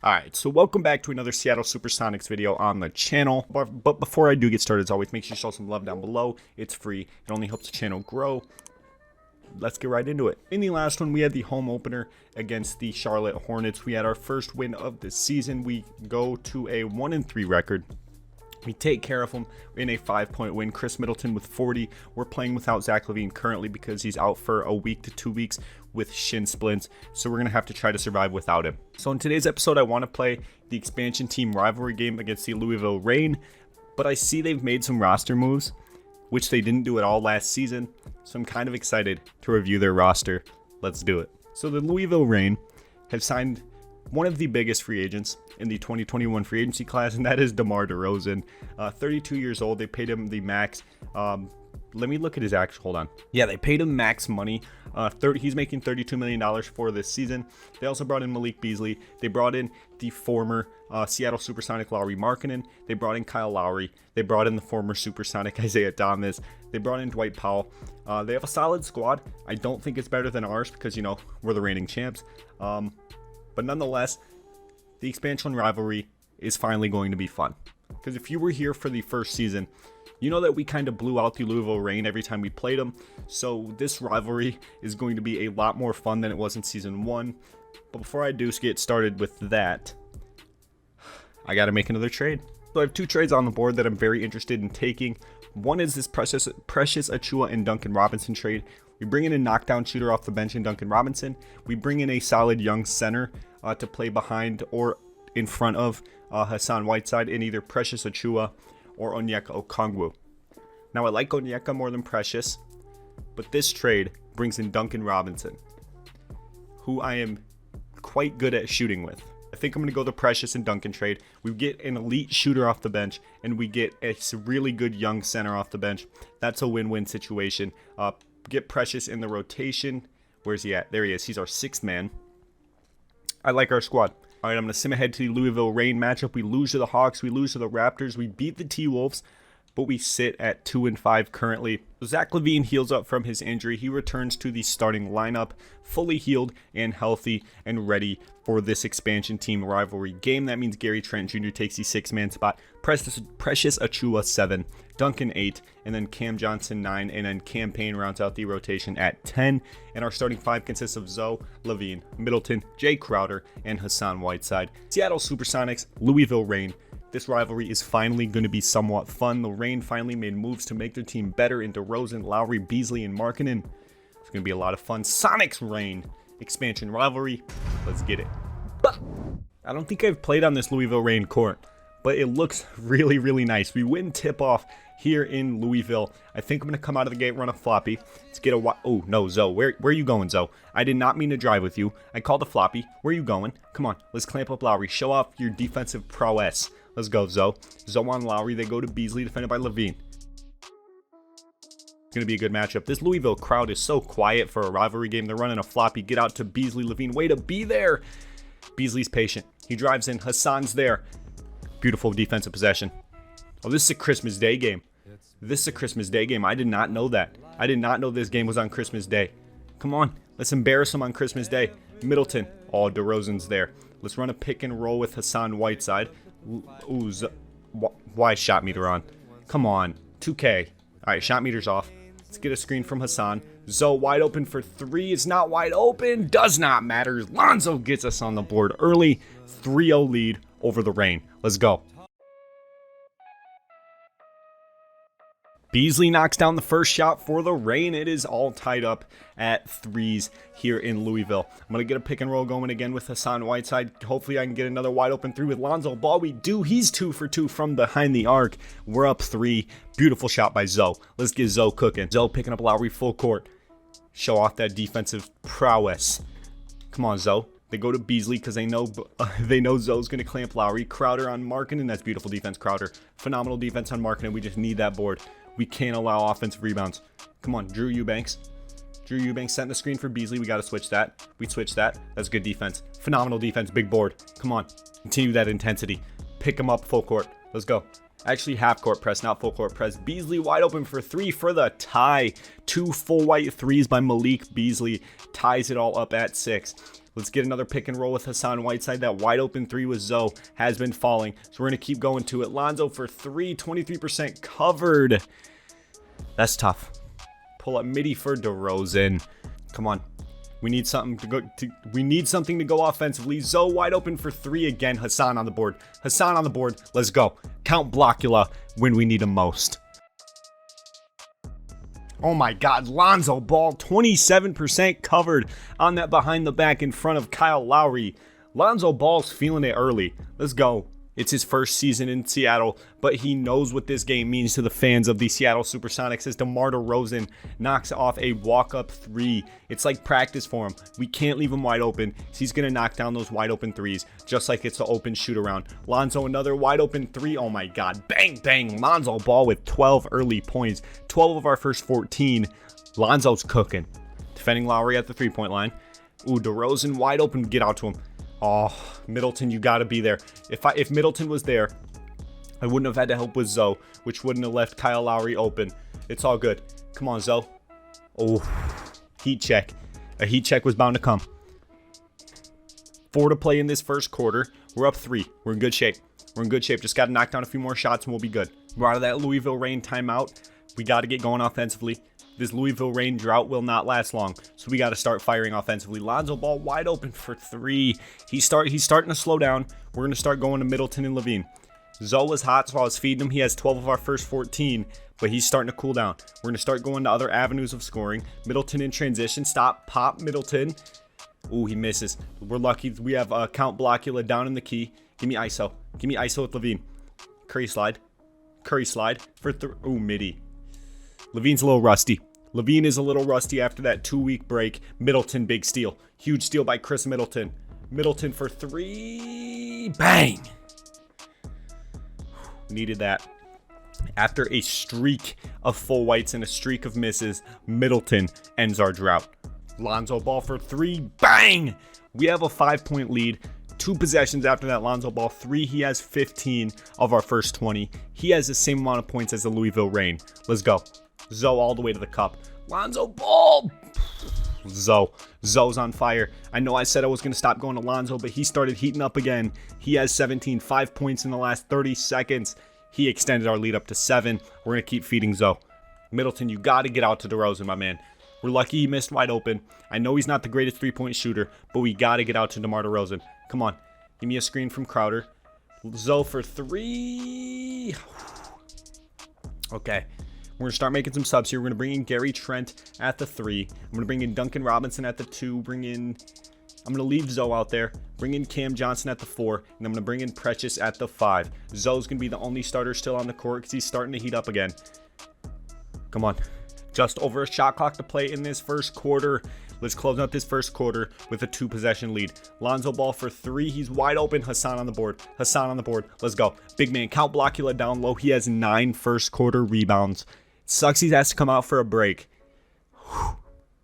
Alright, so welcome back to another Seattle Supersonics video on the channel. But before I do get started, as always, make sure you show some love down below. It's free. It only helps the channel grow. Let's get right into it. In the last one, we had the home opener against the Charlotte Hornets. We had our first win of the season. We go to a 1-3 record. We take care of them in a 5-point win. Chris Middleton with 40. We're playing without Zach LaVine currently because he's out for a week to 2 weeks with shin splints. So we're going to have to try to survive without him. So in today's episode, I want to play the expansion team rivalry game against the Louisville Reign. But I see they've made some roster moves, which they didn't do at all last season. So I'm kind of excited to review their roster. Let's do it. So the Louisville Reign have signed one of the biggest free agents in the 2021 free agency class, and that is DeMar DeRozan. 32 years old. They paid him the max. Let me look at his actual. Hold on. Yeah, they paid him max money. He's making $32 million for this season. They also brought in Malik Beasley. They brought in the former Seattle Supersonic Lauri Markkanen. They brought in Kyle Lowry. They brought in the former Supersonic Isaiah Thomas. They brought in Dwight Powell. They have a solid squad. I don't think it's better than ours because, you know, we're the reigning champs. But nonetheless, the expansion rivalry is finally going to be fun. Because if you were here for the first season, you know that we kind of blew out the Louisville Reign every time we played them. So this rivalry is going to be a lot more fun than it was in season 1. But before I do get started with that, I got to make another trade. So I have 2 trades on the board that I'm very interested in taking. One is this Precious Achiuwa and Duncan Robinson trade. We bring in a knockdown shooter off the bench in Duncan Robinson. We bring in a solid young center to play behind or in front of Hassan Whiteside in either Precious Achiuwa or Onyeka Okongwu. Now I like Onyeka more than Precious, but this trade brings in Duncan Robinson, who I am quite good at shooting with. I think I'm going to go the Precious and Duncan trade. We get an elite shooter off the bench, and we get a really good young center off the bench. That's a win-win situation. Get Precious in the rotation. Where's he at? There he is. He's our 6th man. I like our squad. All right, I'm going to sim ahead to the Louisville Reign matchup. We lose to the Hawks. We lose to the Raptors. We beat the T-Wolves, but we sit at 2-5 currently. Zach LaVine heals up from his injury. He returns to the starting lineup, fully healed and healthy and ready for this expansion team rivalry game. That means Gary Trent Jr. takes the 6-man spot. Precious Achiuwa 7, Duncan 8, and then Cam Johnson 9, and then Cam Payne rounds out the rotation at 10. And our starting 5 consists of Zoe, LaVine, Middleton, Jay Crowder, and Hassan Whiteside. Seattle Supersonics, Louisville Reign. This rivalry is finally going to be somewhat fun. The Reign finally made moves to make their team better in DeRozan, Lowry, Beasley, and Markkanen. It's going to be a lot of fun. Sonics Reign expansion rivalry. Let's get it. I don't think I've played on this Louisville Reign court, but it looks really, really nice. We win tip-off here in Louisville. I think I'm going to come out of the gate, run a floppy. Let's get a... Oh, no, Zoe. Where are you going, Zoe? I did not mean to drive with you. I called a floppy. Where are you going? Come on. Let's clamp up Lowry. Show off your defensive prowess. Let's go, Zoe. Zoe on Lowry. They go to Beasley, defended by LaVine. It's going to be a good matchup. This Louisville crowd is so quiet for a rivalry game. They're running a floppy. Get out to Beasley, LaVine. Way to be there. Beasley's patient. He drives in. Hassan's there. Beautiful defensive possession. Oh, this is a Christmas Day game. This is a Christmas Day game. I did not know that. I did not know this game was on Christmas Day. Come on. Let's embarrass him on Christmas Day. Middleton. Oh, DeRozan's there. Let's run a pick and roll with Hassan Whiteside. Ooh, why shot meter on? Come on. 2K. All right, shot meter's off. Let's get a screen from Hassan. Zoe wide open for 3. It's not wide open. Does not matter. Lonzo gets us on the board early. 3-0 lead over the Reign. Let's go. Beasley knocks down the first shot for the Reign. It is all tied up at 3s here in Louisville. I'm going to get a pick and roll going again with Hassan Whiteside. Hopefully I can get another wide open 3 with Lonzo Ball. We do. He's 2 for 2 from behind the arc. We're up 3. Beautiful shot by Zoe. Let's get Zoe cooking. Zoe picking up Lowry full court. Show off that defensive prowess. Come on, Zoe. They go to Beasley because they know Zoe's going to clamp Lowry. Crowder on Markkanen. That's beautiful defense, Crowder. Phenomenal defense on Markkanen. We just need that board. We can't allow offensive rebounds. Come on, Drew Eubanks. Drew Eubanks setting the screen for Beasley. We got to switch that. We switched that. That's good defense. Phenomenal defense. Big board. Come on. Continue that intensity. Pick him up full court. Let's go. Actually, half court press, not full court press. Beasley wide open for 3 for the tie. 2 full white 3s by Malik Beasley. Ties it all up at 6. Let's get another pick and roll with Hassan Whiteside. That wide open three with Zoe has been falling. So we're going to keep going to it. Lonzo for three, 23% covered. That's tough. Pull up midi for DeRozan. Come on. We need something to go offensively. Zoe wide open for three again. Hassan on the board. Hassan on the board. Let's go. Count Blockula when we need him most. Oh my God, Lonzo Ball, 27% covered on that behind the back in front of Kyle Lowry. Lonzo Ball's feeling it early. Let's go. It's his first season in Seattle, but he knows what this game means to the fans of the Seattle Supersonics as DeMar DeRozan knocks off a walk-up three. It's like practice for him. We can't leave him wide open. He's going to knock down those wide open threes, just like it's an open shoot-around. Lonzo, another wide open three. Oh my God. Bang, bang. Lonzo Ball with 12 early points. 12 of our first 14. Lonzo's cooking. Defending Lowry at the three-point line. Ooh, DeRozan wide open. Get out to him. Oh, Middleton, you got to be there. If Middleton was there, I wouldn't have had to help with Zoe, which wouldn't have left Kyle Lowry open. It's all good. Come on, Zoe. Oh, heat check. A heat check was bound to come. 4 to play in this first quarter. We're up 3. We're in good shape. We're in good shape. Just got to knock down a few more shots and we'll be good. We're out of that Louisville Reign timeout. We got to get going offensively. This Louisville Reign drought will not last long, so we got to start firing offensively. Lonzo Ball wide open for 3. He's starting to slow down. We're going to start going to Middleton and Levine. Zoe was hot, so I was feeding him. He has 12 of our first 14, but he's starting to cool down. We're going to start going to other avenues of scoring. Middleton in transition. Stop. Pop Middleton. Ooh, he misses. We're lucky. We have Count Blockula down in the key. Give me ISO. Give me ISO with Levine. Curry slide. Curry slide for 3. Ooh, midi. Levine's a little rusty. Levine is a little rusty after that 2-week break. Middleton, big steal. Huge steal by Chris Middleton. Middleton for 3. Bang! Needed that. After a streak of full whites and a streak of misses, Middleton ends our drought. Lonzo Ball for 3. Bang! We have a 5-point lead. 2 possessions after that Lonzo Ball 3. He has 15 of our first 20. He has the same amount of points as the Louisville Reign. Let's go. Zoe all the way to the cup. Lonzo Ball. Zoe's on fire. I know I said I was going to stop going to Lonzo, but he started heating up again. He has 17, 5 points in the last 30 seconds. He extended our lead up to 7. We're going to keep feeding Zoe. Middleton, you got to get out to DeRozan, my man. We're lucky he missed wide open. I know he's not the greatest 3-point shooter, but we got to get out to DeMar DeRozan. Come on. Give me a screen from Crowder. Zoe for 3. Okay. We're going to start making some subs here. We're going to bring in Gary Trent at the 3. I'm going to bring in Duncan Robinson at the 2. I'm going to leave Zoe out there. Bring in Cam Johnson at the 4. And I'm going to bring in Precious at the 5. Zoe's going to be the only starter still on the court because he's starting to heat up again. Come on. Just over a shot clock to play in this first quarter. Let's close out this first quarter with a 2-possession lead. Lonzo Ball for 3. He's wide open. Hassan on the board. Hassan on the board. Let's go. Big man. Count Blockula down low. He has 9 first quarter rebounds. Sucks he has to come out for a break. Whew.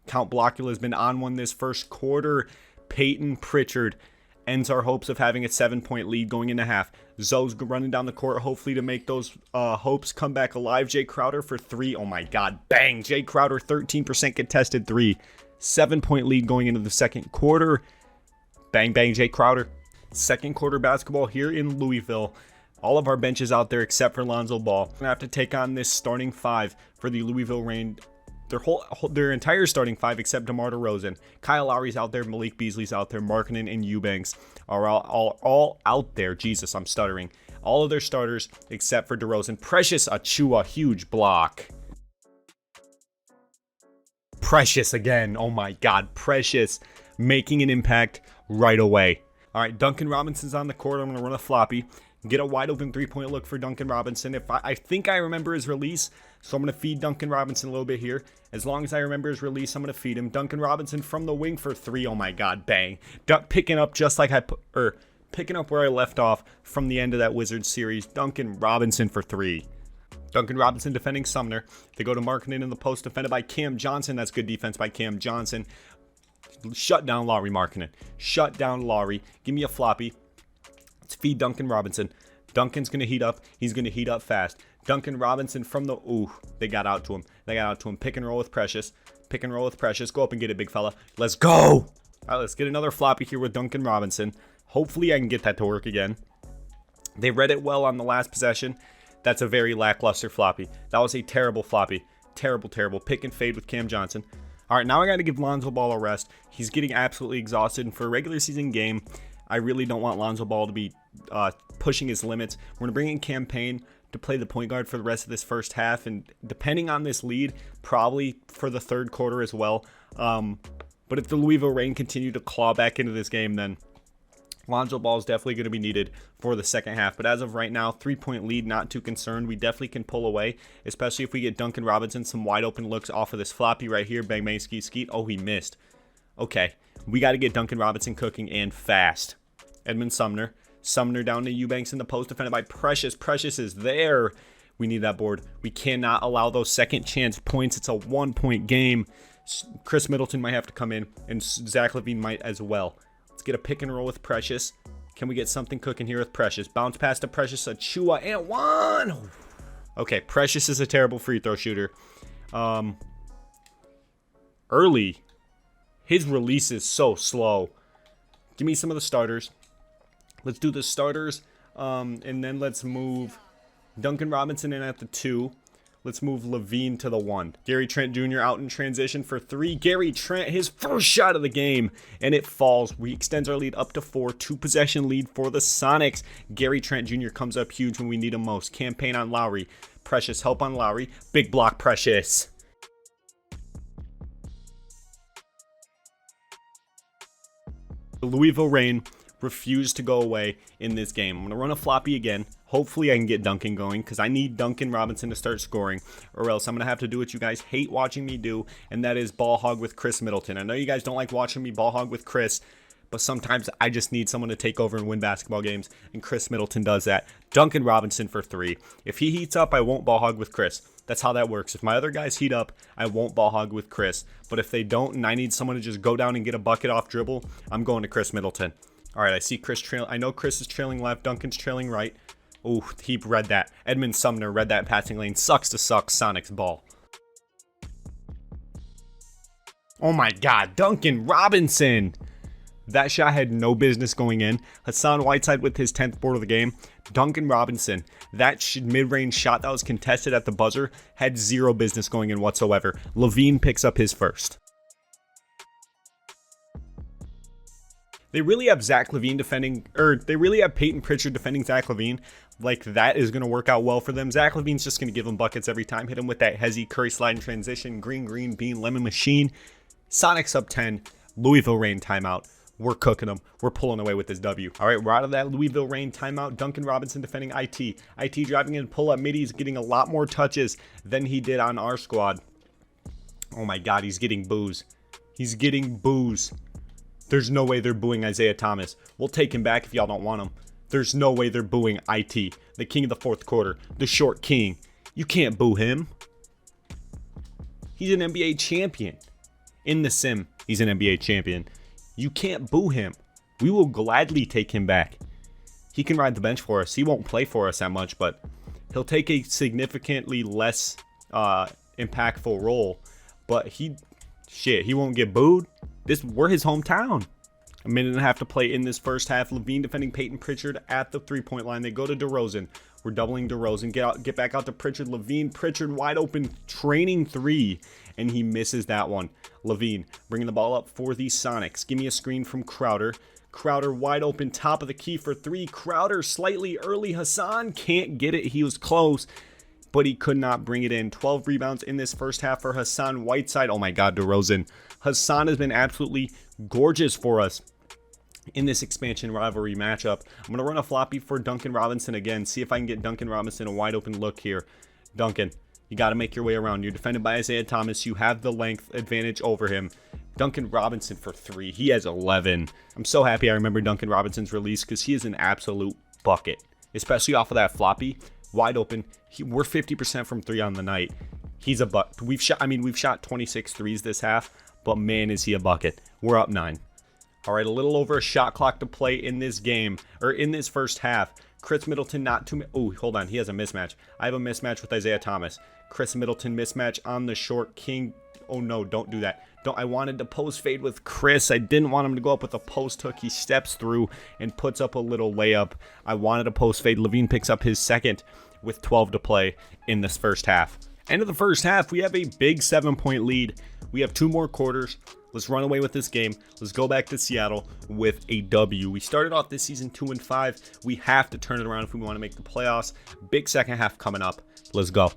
Count Blockula has been on one this first quarter. Peyton Pritchard ends our hopes of having a 7-point lead going into half. Zoe's running down the court, hopefully to make those hopes come back alive. Jay Crowder for 3. Oh my God. Bang. Jay Crowder, 13% contested 3. 7-point lead going into the second quarter. Bang, bang, Jay Crowder. Second quarter basketball here in Louisville. All of our benches out there except for Lonzo Ball. We're going to have to take on this starting 5 for the Louisville Reign. Their entire starting 5 except DeMar DeRozan. Kyle Lowry's out there. Malik Beasley's out there. Markkanen and Eubanks are all out there. Jesus, I'm stuttering. All of their starters except for DeRozan. Precious Achiuwa, huge block. Precious again. Oh my God. Precious making an impact right away. All right, Duncan Robinson's on the court. I'm going to run a floppy. Get a wide open 3-point look for Duncan Robinson. I think I remember his release, so I'm going to feed Duncan Robinson a little bit here. As long as I remember his release, I'm going to feed him. Duncan Robinson from the wing for 3. Oh my God, bang. Picking up just like picking up where I left off from the end of that Wizards series. Duncan Robinson for 3. Duncan Robinson defending Sumner. They go to Markkanen in the post, defended by Cam Johnson. That's good defense by Cam Johnson. Shut down Lowry Markkanen. Shut down Lowry. Give me a floppy. Let's feed Duncan Robinson. Duncan's going to heat up. He's going to heat up fast. Duncan Robinson from the... Ooh, they got out to him. They got out to him. Pick and roll with Precious. Pick and roll with Precious. Go up and get it, big fella. Let's go. All right, let's get another floppy here with Duncan Robinson. Hopefully I can get that to work again. They read it well on the last possession. That's a very lackluster floppy. That was a terrible floppy. Terrible, terrible. Pick and fade with Cam Johnson. All right, now I got to give Lonzo Ball a rest. He's getting absolutely exhausted. And for a regular season game, I really don't want Lonzo Ball to be pushing his limits. We're going to bring in Cam Payne to play the point guard for the rest of this first half. And depending on this lead, probably for the third quarter as well. But if the Louisville Reign continue to claw back into this game, then Lonzo Ball is definitely going to be needed for the second half. But as of right now, 3-point lead, not too concerned. We definitely can pull away, especially if we get Duncan Robinson some wide open looks off of this floppy right here. Bang, bang, skeet, skeet. Oh, he missed. Okay, we got to get Duncan Robinson cooking and fast. Edmund Sumner. Sumner down to Eubanks in the post, defended by Precious. Precious is there. We need that board. We cannot allow those second chance points. It's a 1-point game. Chris Middleton might have to come in, and Zach LaVine might as well. Let's get a pick and roll with Precious. Can we get something cooking here with Precious? Bounce pass to Precious, Achua, and one. Okay, Precious is a terrible free throw shooter. Early, his release is so slow. Give me some of the starters. Let's do the starters, and then let's move Duncan Robinson in at the 2. Let's move LaVine to the 1. Gary Trent Jr. out in transition for 3. Gary Trent, his first shot of the game, and it falls. We extends our lead up to 4. 2-possession lead for the Sonics. Gary Trent Jr. comes up huge when we need him most. Campaign on Lowry. Precious help on Lowry. Big block Precious. The Louisville Reign refused to go away in this game. I'm going to run a floppy again. Hopefully I can get Duncan going because I need Duncan Robinson to start scoring, or else I'm going to have to do what you guys hate watching me do, and that is ball hog with Chris Middleton. I know you guys don't like watching me ball hog with Chris, but sometimes I just need someone to take over and win basketball games, and Chris Middleton does that. Duncan Robinson for 3. If he heats up, I won't ball hog with Chris. That's how that works. If my other guys heat up, I won't ball hog with Chris. But if they don't and I need someone to just go down and get a bucket off dribble, I'm going to Chris Middleton. All right, I see Chris trailing. I know Chris is trailing left. Duncan's trailing right. Oh, he read that. Edmund Sumner read that passing lane. Sucks to suck. Sonics ball. Oh my God, Duncan Robinson. That shot had no business going in. Hassan Whiteside with his 10th board of the game. Duncan Robinson, that mid-range shot that was contested at the buzzer had zero business going in whatsoever. LaVine picks up his first. They really have Zach LaVine defending, or they really have Peyton Pritchard defending Zach LaVine. Like, that is going to work out well for them. Zach LaVine's just going to give them buckets every time. Hit him with that Hezzy Curry slide and transition. Green, green, bean, lemon machine. Sonics up 10. Louisville Reign timeout. We're cooking them. We're pulling away with this W. All right, we're out of that Louisville Reign timeout. Duncan Robinson defending IT. IT driving in pull-up mid. He's getting a lot more touches than he did on our squad. Oh my God, he's getting boos. He's getting boos. There's no way they're booing Isaiah Thomas. We'll take him back if y'all don't want him. There's no way they're booing IT, the king of the fourth quarter, the short king. You can't boo him. He's an NBA champion. In the sim, he's an NBA champion. You can't boo him. We will gladly take him back. He can ride the bench for us. He won't play for us that much, but he'll take a significantly less impactful role. But he won't get booed. We're his hometown. A minute and a half to play in this first half. LaVine defending Peyton Pritchard at the 3-point line. They go to DeRozan. We're doubling DeRozan. Get back out to Pritchard. LaVine. Pritchard wide open training 3. And he misses that one. LaVine bringing the ball up for the Sonics. Give me a screen from Crowder. Crowder wide open top of the key for 3. Crowder slightly early. Hassan can't get it. He was close, but he could not bring it in. 12 rebounds in this first half for Hassan Whiteside. Oh my God, DeRozan. Hassan has been absolutely gorgeous for us in this expansion rivalry matchup. I'm going to run a floppy for Duncan Robinson again. See if I can get Duncan Robinson a wide open look here. Duncan, you got to make your way around. You're defended by Isaiah Thomas. You have the length advantage over him. Duncan Robinson for 3. He has 11. I'm so happy I remember Duncan Robinson's release because he is an absolute bucket, especially off of that floppy. Wide open. We're 50% from 3 on the night. He's a bucket. We've shot 26 threes this half, but man, is he a bucket. We're up 9. All right, a little over a shot clock to play in this game, or in this first half. Chris Middleton not too... Oh, hold on. He has a mismatch. I have a mismatch with Isaiah Thomas. Chris Middleton mismatch on the short king. Oh no, don't do that. I wanted to post fade with Chris. I didn't want him to go up with a post hook. He steps through and puts up a little layup. I wanted to post fade. Levine picks up his second with 12 to play in this first half. End of the first half, we have a big 7-point lead. We have 2 more quarters. Let's run away with this game. Let's go back to Seattle with a W. We started off this season 2-5. We have to turn it around if we want to make the playoffs. Big second half coming up. Let's go.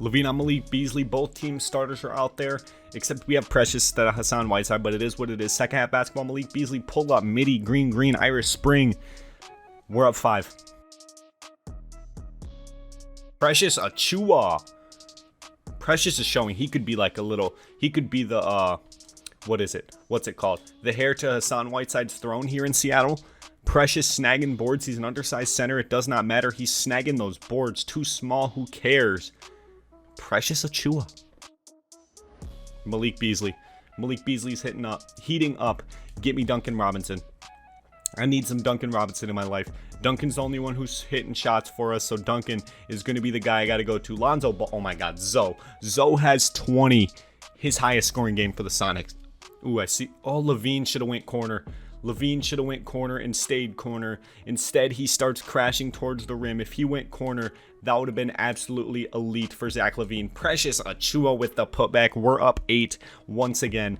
Levine on Malik Beasley. Both team starters are out there, except we have Precious instead of Hassan Whiteside, but it is what it is. Second half basketball, Malik Beasley, pull up, midi, green, Irish Spring. We're up 5. Precious Achua. Precious is showing he could be like a little, he could be the, what's it called? The heir to Hassan Whiteside's throne here in Seattle. Precious snagging boards. He's an undersized center. It does not matter. He's snagging those boards. Too small. Who cares? Precious Achua. Malik Beasley. Malik Beasley's heating up. Get me Duncan Robinson. I need some Duncan Robinson in my life. Duncan's the only one who's hitting shots for us, so Duncan is going to be the guy I got to go to. Lonzo Ball. Oh my God, Zoe. Zoe has 20. His highest scoring game for the Sonics. Ooh, I see. Oh, Levine should have went corner. Levine should have went corner and stayed corner. Instead, he starts crashing towards the rim. If he went corner, that would have been absolutely elite for Zach Levine. Precious Achua with the putback. We're up 8 once again.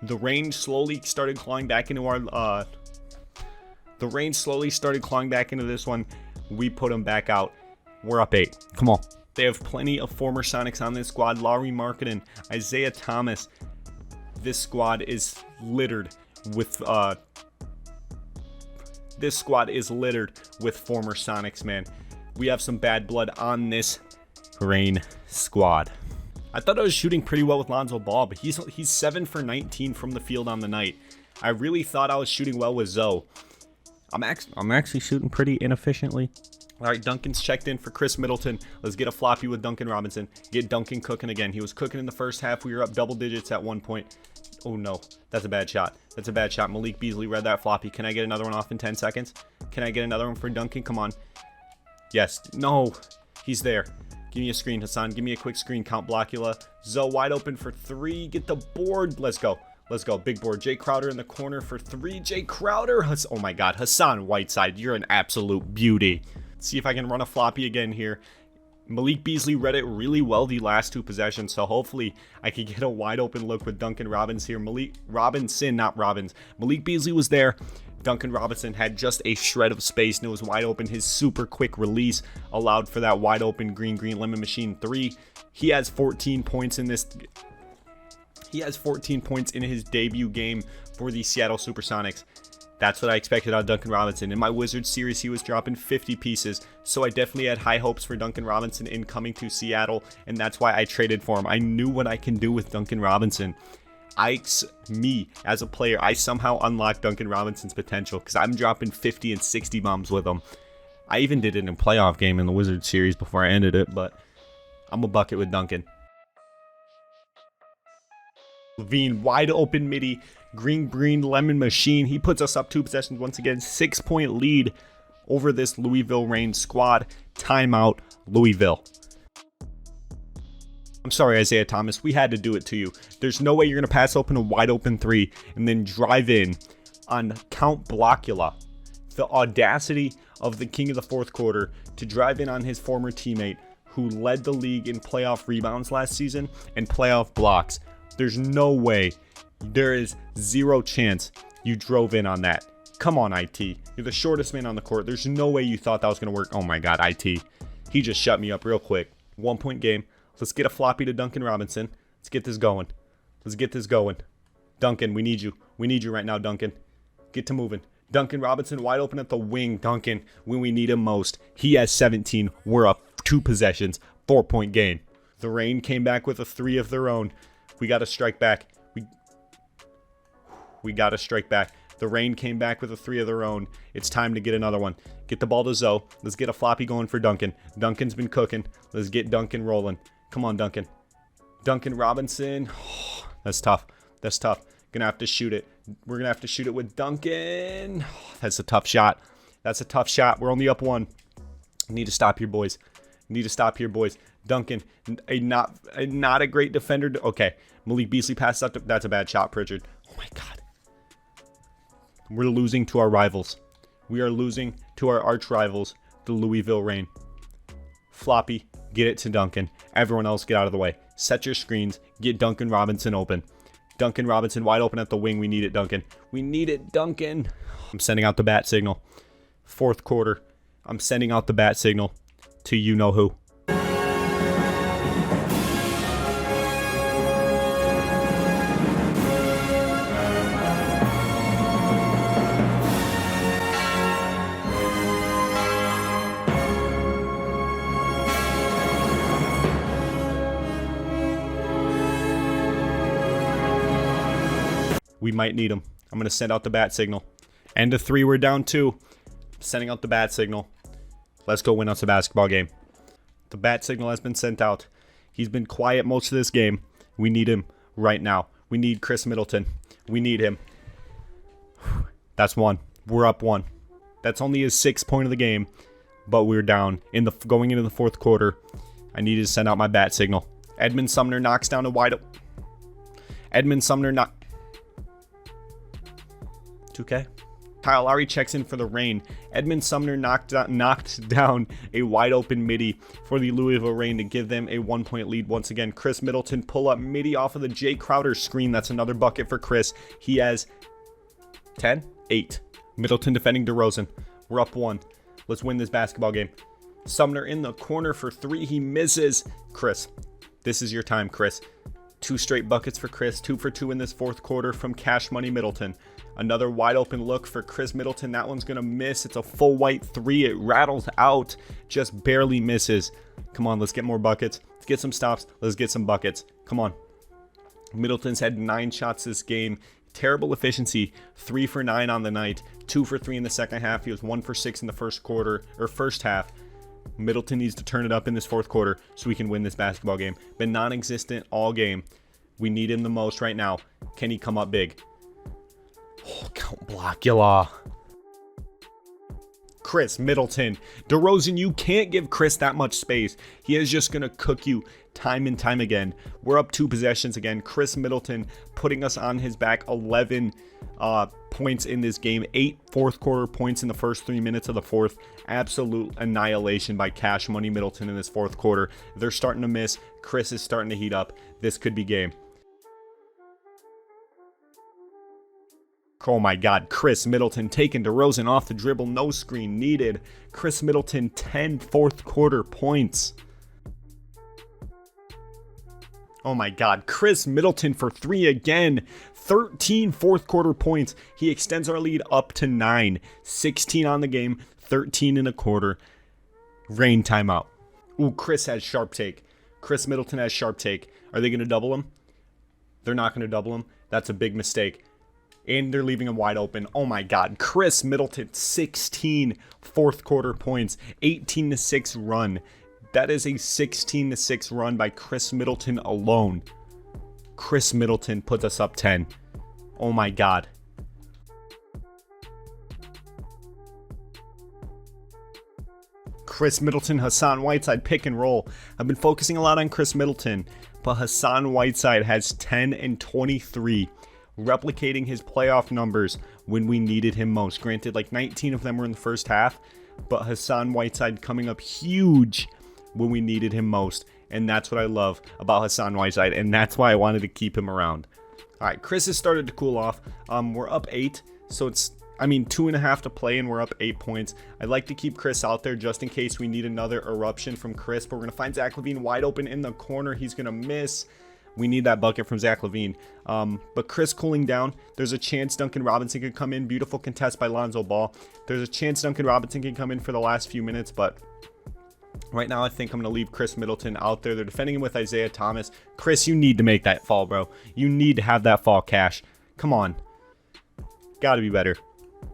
The Reign slowly started clawing back into our the Reign slowly started clawing back into this one. We put them back out. We're up 8. Come on. They have plenty of former Sonics on this squad. Laurie Marketing, Isaiah Thomas. This squad is littered with former Sonics, man. We have some bad blood on this Reign squad. I thought I was shooting pretty well with Lonzo Ball, but he's 7 for 19 from the field on the night. I really thought I was shooting well with Zoe. I'm actually shooting pretty inefficiently. All right, Duncan's checked in for Chris Middleton. Let's get a floppy with Duncan Robinson. Get Duncan cooking again. He was cooking in the first half. We were up double digits at one point. Oh, no. That's a bad shot. That's a bad shot. Malik Beasley read that floppy. Can I get another one off in 10 seconds? Can I get another one for Duncan? Come on. Yes. No. He's there. Give me a screen, Hassan. Give me a quick screen. Count Blockula. Zoe wide open for 3. Get the board. Let's go. Let's go. Big board. Jay Crowder in the corner for 3. Jay Crowder. Oh, my God. Hassan Whiteside. You're an absolute beauty. Let's see if I can run a floppy again here. Malik Beasley read it really well the last 2 possessions, so hopefully I can get a wide open look with Duncan Robbins here. Malik Beasley was there. Duncan Robinson had just a shred of space and it was wide open. His super quick release allowed for that wide open green lemon machine 3. He has 14 points in this. He has 14 points in his debut game for the Seattle Supersonics. That's what I expected out of Duncan Robinson. In my Wizards series, he was dropping 50 pieces, so I definitely had high hopes for Duncan Robinson in coming to Seattle, and that's why I traded for him. I knew what I can do with Duncan Robinson. Me, as a player, I somehow unlocked Duncan Robinson's potential because I'm dropping 50 and 60 bombs with him. I even did it in a playoff game in the Wizards series before I ended it, but I'm a bucket with Duncan. Levine, wide open midi, green lemon machine. He puts us up 2 possessions once again. 6-point lead over this Louisville Reign squad. Timeout, Louisville. I'm sorry, Isaiah Thomas. We had to do it to you. There's no way you're going to pass open a wide open 3 and then drive in on Count Blockula. The audacity of the king of the fourth quarter to drive in on his former teammate who led the league in playoff rebounds last season and playoff blocks. There's no way. There is 0 chance you drove in on that. Come on, IT. You're the shortest man on the court. There's no way you thought that was going to work. Oh my God, IT. He just shut me up real quick. 1-point game. Let's get a floppy to Duncan Robinson. Let's get this going. Let's get this going. Duncan, we need you. We need you right now, Duncan. Get to moving. Duncan Robinson wide open at the wing. Duncan, when we need him most. He has 17. We're up 2 possessions. 4-point game. The Reign came back with a 3 of their own. We got to strike back. We got to strike back. The Reign came back with a 3 of their own. It's time to get another one. Get the ball to Zoe. Let's get a floppy going for Duncan. Duncan's been cooking. Let's get Duncan rolling. Come on, Duncan. Duncan Robinson. Oh, that's tough. That's tough. Gonna have to shoot it. We're gonna have to shoot it with Duncan. Oh, that's a tough shot. That's a tough shot. We're only up 1. Need to stop here, boys. Need to stop here, boys. Duncan, not a great defender. Okay, Malik Beasley passes out. That's a bad shot, Pritchard. Oh my God. We're losing to our rivals. We are losing to our arch rivals, the Louisville Reign. Floppy, get it to Duncan. Everyone else, get out of the way. Set your screens. Get Duncan Robinson open. Duncan Robinson wide open at the wing. We need it, Duncan. We need it, Duncan. I'm sending out the bat signal. Fourth quarter. I'm sending out the bat signal to you-know-who. We might need him. I'm going to send out the bat signal. End of 3, we're down 2. Sending out the bat signal. Let's go win us a basketball game. The bat signal has been sent out. He's been quiet most of this game. We need him right now. We need Chris Middleton. We need him. That's 1. We're up 1. That's only his 6th point of the game, but we're down. Going into the fourth quarter, I needed to send out my bat signal. Edmond Sumner knocks down a wide open. Edmond Sumner knock. 2K. Kyle Lowry checks in for the Reign. Edmond Sumner knocked down a wide open midi for the Louisville Reign to give them a 1-point lead once again. Chris Middleton pull up midi off of the Jay Crowder screen. That's another bucket for Chris. He has 10, 8. Middleton defending DeRozan. We're up 1. Let's win this basketball game. Sumner in the corner for 3. He misses. Chris, this is your time, Chris. 2 straight buckets for Chris. 2 for 2 in this fourth quarter from Cash Money Middleton. Another wide open look for Chris Middleton. That one's going to miss. It's a full white 3. It rattles out. Just barely misses. Come on, let's get more buckets. Let's get some stops. Let's get some buckets. Come on. Middleton's had 9 shots this game. Terrible efficiency. 3 for 9 on the night. 2 for 3 in the second half. He was 1 for 6 in the first half. Middleton needs to turn it up in this fourth quarter so we can win this basketball game. Been non-existent all game. We need him the most right now. Can he come up big? Oh, Count Blackula. Chris Middleton. DeRozan, you can't give Chris that much space. He is just going to cook you time and time again. We're up 2 possessions again. Chris Middleton putting us on his back. 11 points in this game. 8 fourth quarter points in the first 3 minutes of the fourth. Absolute annihilation by Cash Money Middleton in this fourth quarter. They're starting to miss. Chris is starting to heat up. This could be game. Oh my God, Chris Middleton taking DeRozan off the dribble, no screen needed. Chris Middleton, 10 fourth quarter points. Oh my God, Chris Middleton for 3 again. 13 fourth quarter points. He extends our lead up to 9. 16 on the game, 13 in a quarter. Reign timeout. Ooh, Chris has sharp take. Chris Middleton has sharp take. Are they going to double him? They're not going to double him. That's a big mistake. And they're leaving him wide open. Oh my God. Chris Middleton, 16 fourth quarter points. 18-6 run. That is a 16-6 run by Chris Middleton alone. Chris Middleton puts us up 10. Oh my God. Chris Middleton, Hassan Whiteside, pick and roll. I've been focusing a lot on Chris Middleton, but Hassan Whiteside has 10 and 23. Replicating his playoff numbers when we needed him most. Granted, like 19 of them were in the first half, but Hassan Whiteside coming up huge when we needed him most. And that's what I love about Hassan Whiteside, and that's why I wanted to keep him around. All right, Chris has started to cool off. We're up 8, so it's, 2.5 to play, and we're up 8 points. I'd like to keep Chris out there just in case we need another eruption from Chris, but we're going to find Zach LaVine wide open in the corner. He's going to miss. We need that bucket from Zach LaVine. But Chris cooling down. There's a chance Duncan Robinson could come in. Beautiful contest by Lonzo Ball. There's a chance Duncan Robinson can come in for the last few minutes. But right now I think I'm going to leave Chris Middleton out there. They're defending him with Isaiah Thomas. Chris, you need to make that fall, bro. You need to have that fall, Cash. Come on. Got to be better.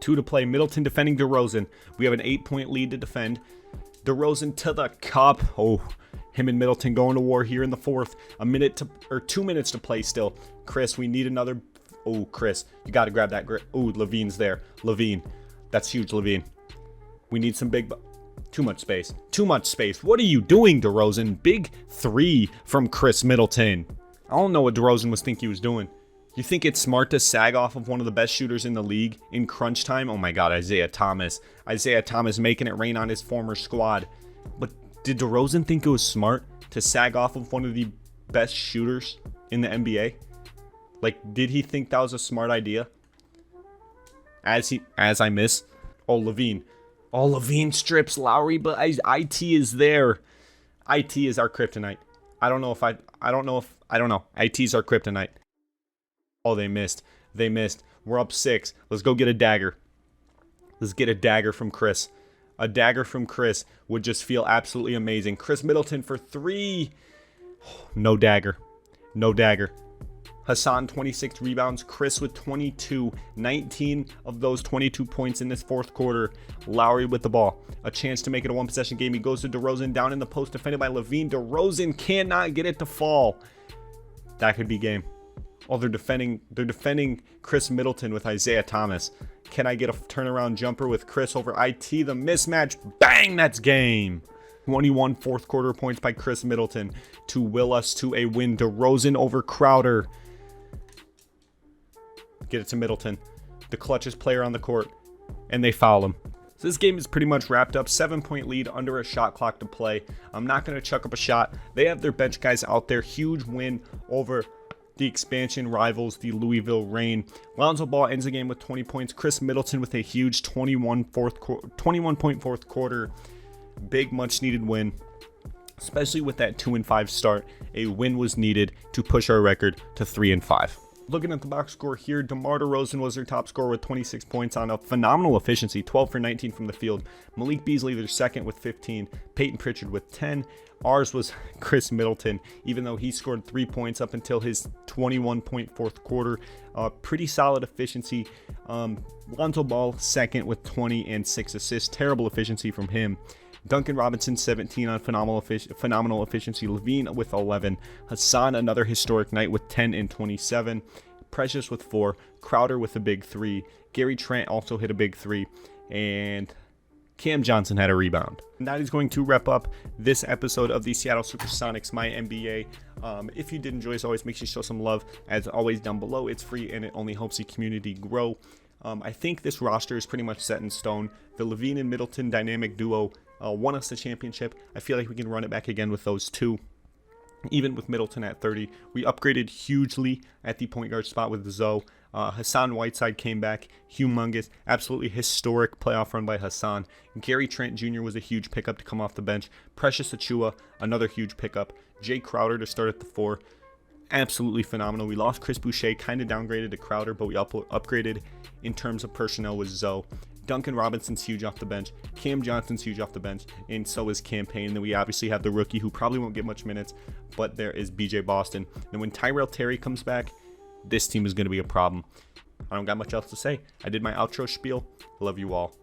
2 to play. Middleton defending DeRozan. We have an 8-point lead to defend. DeRozan to the cup. Oh, him and Middleton going to war here in the fourth. 2 minutes to play still. Chris, we need another. Oh, Chris, you got to grab that. Oh, LaVine's there. LaVine. That's huge, LaVine. We need some big. Too much space. Too much space. What are you doing, DeRozan? Big three from Chris Middleton. I don't know what DeRozan was thinking he was doing. You think it's smart to sag off of one of the best shooters in the league in crunch time? Oh my God, Isaiah Thomas. Isaiah Thomas making it rain on his former squad. But did DeRozan think it was smart to sag off of one of the best shooters in the NBA? Like, did he think that was a smart idea? As I miss. Oh, Levine. Oh, Levine strips Lowry, but IT is there. IT is our kryptonite. I don't know. IT is our kryptonite. Oh, they missed. They missed. We're up 6. Let's go get a dagger. Let's get a dagger from Chris. A dagger from Chris would just feel absolutely amazing. Chris Middleton for 3. No dagger. No dagger. Hassan, 26 rebounds. Chris with 22. 19 of those 22 points in this fourth quarter. Lowry with the ball. A chance to make it a one-possession game. He goes to DeRozan down in the post, defended by Levine. DeRozan cannot get it to fall. That could be game. Oh, they're defending Chris Middleton with Isaiah Thomas. Can I get a turnaround jumper with Chris over IT? The mismatch. Bang! That's game. 21 fourth quarter points by Chris Middleton to will us to a win. DeRozan over Crowder. Get it to Middleton. The clutchest player on the court. And they foul him. So this game is pretty much wrapped up. 7-point lead under a shot clock to play. I'm not going to chuck up a shot. They have their bench guys out there. Huge win over the expansion rivals, the Louisville Reign. Lonzo Ball ends the game with 20 points. Chris Middleton with a huge 21-point fourth quarter. Big, much-needed win, especially with that 2-5 start. A win was needed to push our record to 3-5. Looking at the box score here, DeMar DeRozan was their top scorer with 26 points on a phenomenal efficiency, 12 for 19 from the field. Malik Beasley, their second, with 15. Peyton Pritchard with 10. Ours was Chris Middleton, even though he scored 3 points up until his 21-point fourth quarter. Pretty solid efficiency. Lonzo Ball, second, with 20 and 6 assists. Terrible efficiency from him. Duncan Robinson, 17 on phenomenal efficiency. Levine with 11. Hassan, another historic night with 10 and 27. Precious with 4. Crowder with a big 3. Gary Trent also hit a big 3. And Cam Johnson had a rebound. And that is going to wrap up this episode of the Seattle Supersonics, my NBA. If you did enjoy, as always, make sure you show some love. As always, down below, it's free and it only helps the community grow. I think this roster is pretty much set in stone. The Levine and Middleton dynamic duo won us the championship. I feel like we can run it back again with those two. Even with Middleton at 30, we upgraded hugely at the point guard spot with Zoe. Hassan Whiteside came back, humongous, absolutely historic playoff run by Hassan. Gary Trent Jr. was a huge pickup to come off the bench. Precious Achiuwa, another huge pickup. Jay Crowder to start at the 4. Absolutely phenomenal. We lost Chris Boucher, kind of downgraded to Crowder, but we upgraded in terms of personnel with Zoe. Duncan Robinson's huge off the bench. Cam Johnson's huge off the bench. And so is Cam Payne. Then we obviously have the rookie who probably won't get much minutes, but there is BJ Boston. And when Tyrell Terry comes back, this team is going to be a problem. I don't got much else to say. I did my outro spiel. I love you all.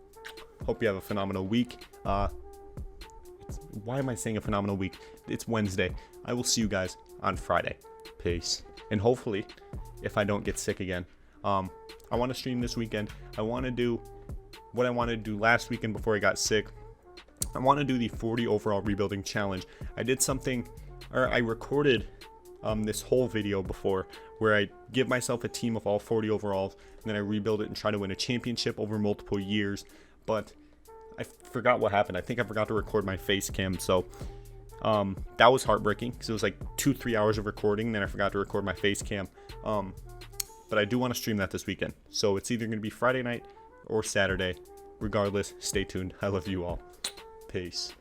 Hope you have a phenomenal week. Why am I saying a phenomenal week? It's Wednesday. I will see you guys on Friday. Peace. And hopefully, if I don't get sick again, I want to stream this weekend. I want to do what I wanted to do last weekend before I got sick. I want to do the 40 overall rebuilding challenge. I did something, or I recorded this whole video before where I give myself a team of all 40 overalls and then I rebuild it and try to win a championship over multiple years. But I forgot what happened. I think I forgot to record my face cam. So that was heartbreaking because it was like 2-3 hours of recording. And then I forgot to record my face cam. But I do want to stream that this weekend. So it's either going to be Friday night or Saturday. Regardless, stay tuned. I love you all. Peace.